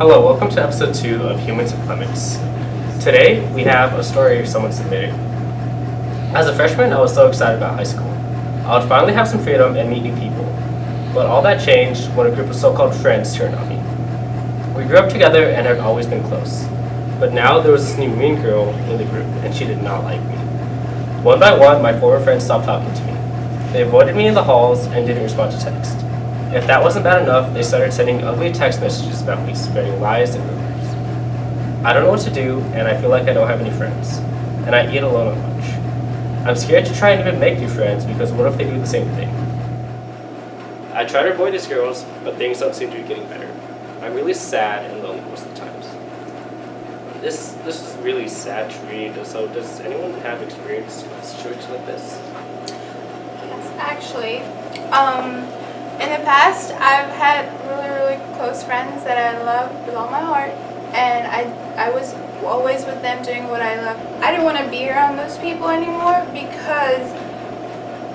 Hello, welcome to episode 2 of Humans and Clements. Today, we have a story someone submitted. As a freshman, I was so excited about high school. I would finally have some freedom and meet new people. But all that changed when a group of so-called friends turned on me. We grew up together and had always been close. But now there was this new mean girl in the group, and she did not like me. One by one, my former friends stopped talking to me. They avoided me in the halls and didn't respond to text. If that wasn't bad enough, they started sending ugly text messages about me, spreading lies and rumors. I don't know what to do, and I feel like I don't have any friends. And I eat alone a bunch. I'm scared to try and even make new friends, because what if they do the same thing? I try to avoid these girls, but things don't seem to be getting better. I'm really sad and lonely most of the times. This is really sad to read, so does anyone have experience with a situation like this? Yes, actually. In the past, I've had really close friends that I love with all my heart, and I was always with them doing what I love. I didn't want to be around those people anymore because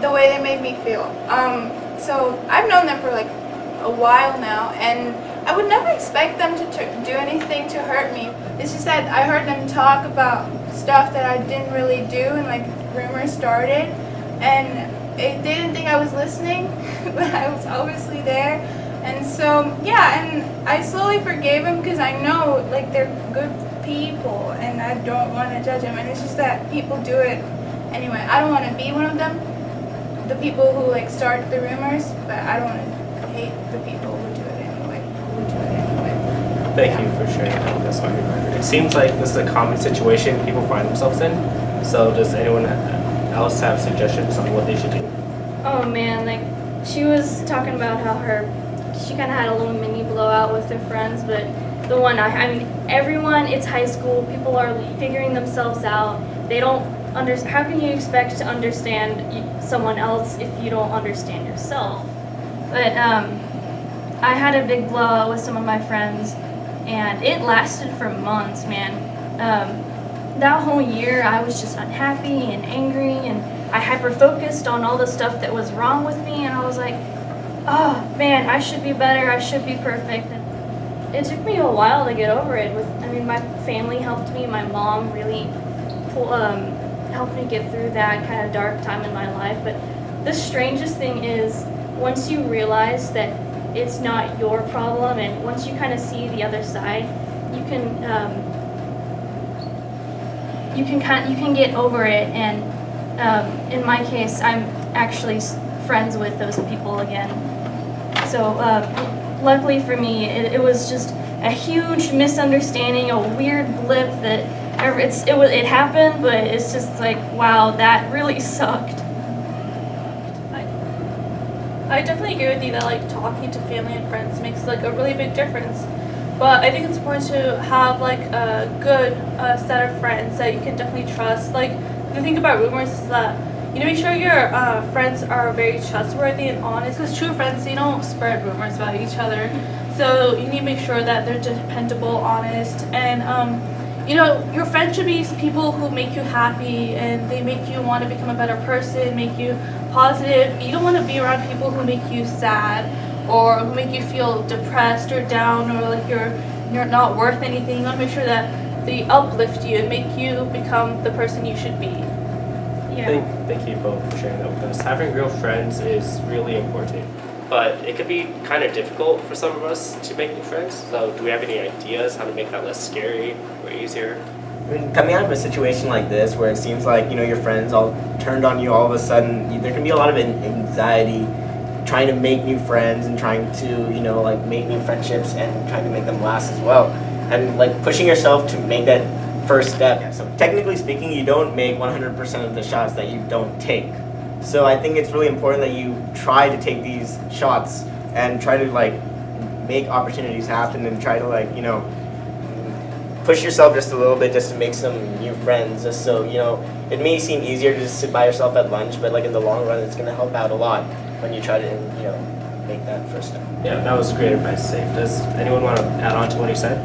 the way they made me feel. So I've known them for like a while now, and I would never expect them to do anything to hurt me. It's just that I heard them talk about stuff that I didn't really do, and like rumors started, and they didn't think I was listening, but I was obviously there. And so, yeah, and I slowly forgave them because I know, like, they're good people, and I don't want to judge them. And it's just that people do it anyway. I don't want to be one of them, the people who, like, start the rumors, but I don't want to hate the people who do it anyway. Thank you for sharing that with us on your record. It seems like this is a common situation people find themselves in. So does anyone else have suggestions on what they should do? Oh man, like she was talking about how she kind of had a little mini blowout with her friends, but the one I mean everyone, it's high school, people are figuring themselves out. They don't understand. How can you expect to understand someone else if you don't understand yourself? But I had a big blowout with some of my friends, and it lasted for months, man. That whole year I was just unhappy and angry, and I hyper-focused on all the stuff that was wrong with me, and I was like, oh man, I should be better, I should be perfect. And it took me a while to get over it. My family helped me, my mom really helped me get through that kind of dark time in my life. But the strangest thing is, once you realize that it's not your problem, and once you kind of see the other side, you can get over it. And in my case, I'm actually friends with those people again. So luckily for me, it was just a huge misunderstanding, a weird blip that it happened, but it's just like, wow, that really sucked. I definitely agree with you that like talking to family and friends makes like a really big difference. But I think it's important to have like a good set of friends that you can definitely trust. Like the thing about rumors is that you need to make sure your friends are very trustworthy and honest. Because true friends, they don't spread rumors about each other. So you need to make sure that they're dependable, honest, and your friends should be people who make you happy and they make you want to become a better person, make you positive. You don't want to be around people who make you sad or who make you feel depressed or down, or like you're not worth anything. You want to make sure that they uplift you and make you become the person you should be. Yeah. Thank you both for sharing that with us. Having real friends is really important, but it could be kind of difficult for some of us to make new friends. So do we have any ideas how to make that less scary or easier? I mean, coming out of a situation like this where it seems like, your friends all turned on you all of a sudden, there can be a lot of anxiety trying to make new friends and trying to, make new friendships and trying to make them last as well. And like pushing yourself to make that first step. So technically speaking, you don't make 100% of the shots that you don't take. So I think it's really important that you try to take these shots and try to like make opportunities happen and try to like, push yourself just a little bit just to make some new friends. Just so, it may seem easier to just sit by yourself at lunch, but like in the long run, it's going to help out a lot when you try to, make that first step. Yeah, that was great advice, Safe. Does anyone want to add on to what he said?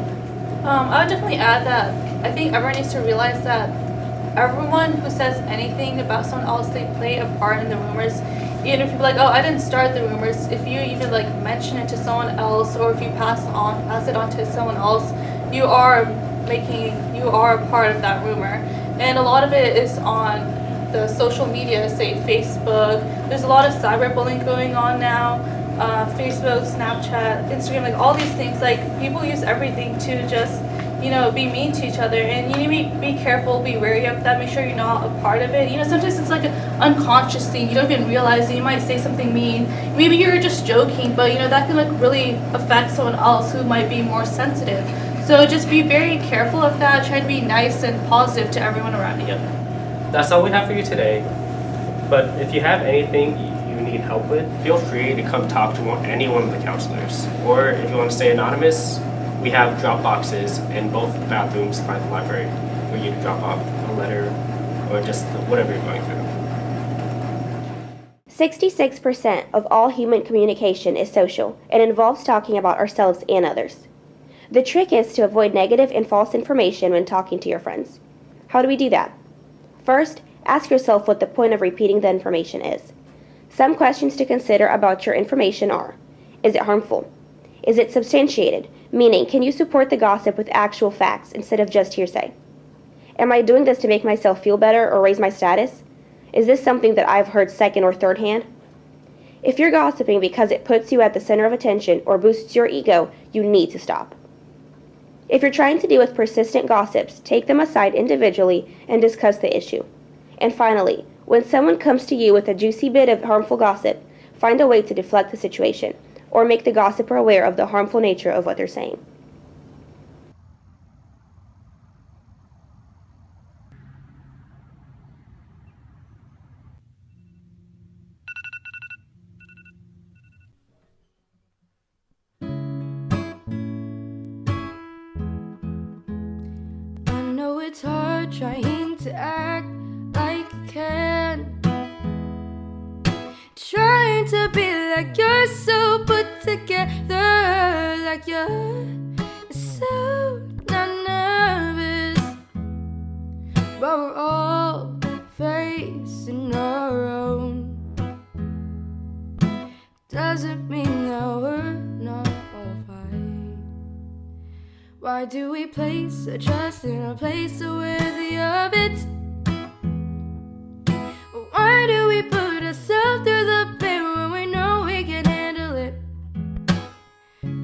I would definitely add that I think everyone needs to realize that everyone who says anything about someone else, they play a part in the rumors. even if you're like, oh, I didn't start the rumors, if you even like mention it to someone else, or if you pass it on to someone else, you are a part of that rumor. And a lot of it is on the social media, say Facebook. There's a lot of cyberbullying going on now. Facebook, Snapchat, Instagram, like all these things, like people use everything to just, be mean to each other, and you need to be careful, be wary of that, make sure you're not a part of it. Sometimes it's like an unconscious thing, you don't even realize it, you might say something mean, maybe you're just joking, but that can like really affect someone else who might be more sensitive. So just be very careful of that, try to be nice and positive to everyone around you. That's all we have for you today. But if you have anything you need help with, feel free to come talk to any one of the counselors. Or if you want to stay anonymous, we have drop boxes in both bathrooms by the library for you to drop off a letter or just whatever you're going through. 66% of all human communication is social and involves talking about ourselves and others. The trick is to avoid negative and false information when talking to your friends. How do we do that? First, ask yourself what the point of repeating the information is. Some questions to consider about your information are: is it harmful? Is it substantiated? Meaning, can you support the gossip with actual facts instead of just hearsay? Am I doing this to make myself feel better or raise my status? Is this something that I've heard second or third hand? If you're gossiping because it puts you at the center of attention or boosts your ego, you need to stop. If you're trying to deal with persistent gossips, take them aside individually and discuss the issue. And finally, when someone comes to you with a juicy bit of harmful gossip, find a way to deflect the situation, or make the gossiper aware of the harmful nature of what they're saying. I know it's hard trying to act like you can, trying to be like you're so put together, like you're so not nervous, but we're all facing our own. Doesn't mean that we're not all fine. Why do we place our trust in a place so worthy of it? Why do we put ourselves through the pain when we know we can handle it?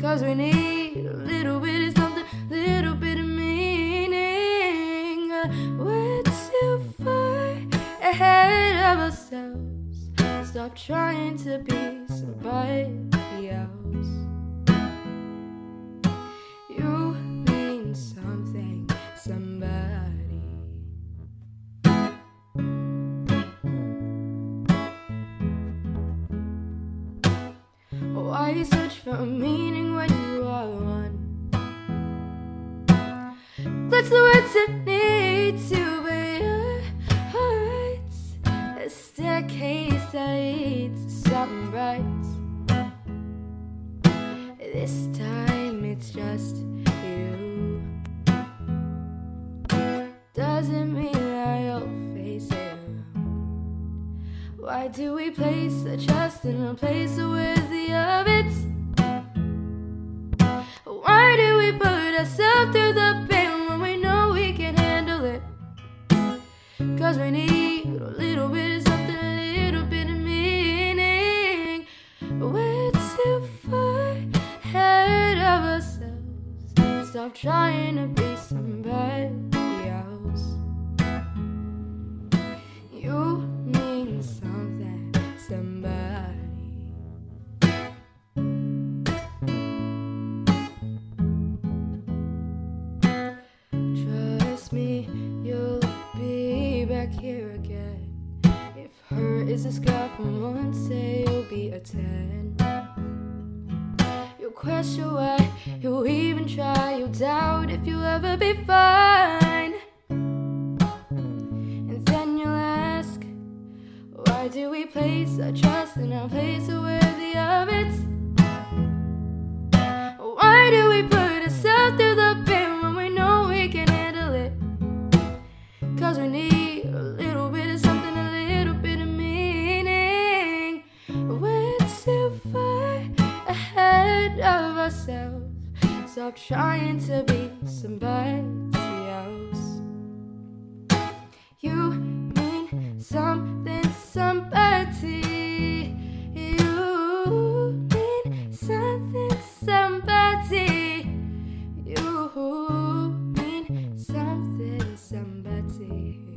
'Cause we need a little bit of something, little bit of meaning. We're too far ahead of ourselves. Stop trying to be somebody else. You mean something, somebody. Why you search for a meaning when you are one? That's the words that need to be your heart's a staircase that leads to something bright. This time it's just you. Doesn't mean that you'll face it alone. Why do we place our trust in a place so worthy of it? Why do we put ourselves through the pain when we know we can handle it? 'Cause we need a little bit of something, a little bit of meaning. We're too far ahead of ourselves. Stop trying to be somebody else. You mean something, somebody. Trust me, you'll be back here again. If hurt is a scar from 1, say you'll be a 10. You'll question why you'll even try. You'll doubt if you'll ever be fine. And then you'll ask, why do we place our trust in a place so worthy of it? Why do we put ourselves through the pain when we know we can handle it? 'Cause we need a little bit of something, a little bit of meaning. stop trying to be somebody else. You mean something to somebody. You mean something to somebody. You mean something to somebody.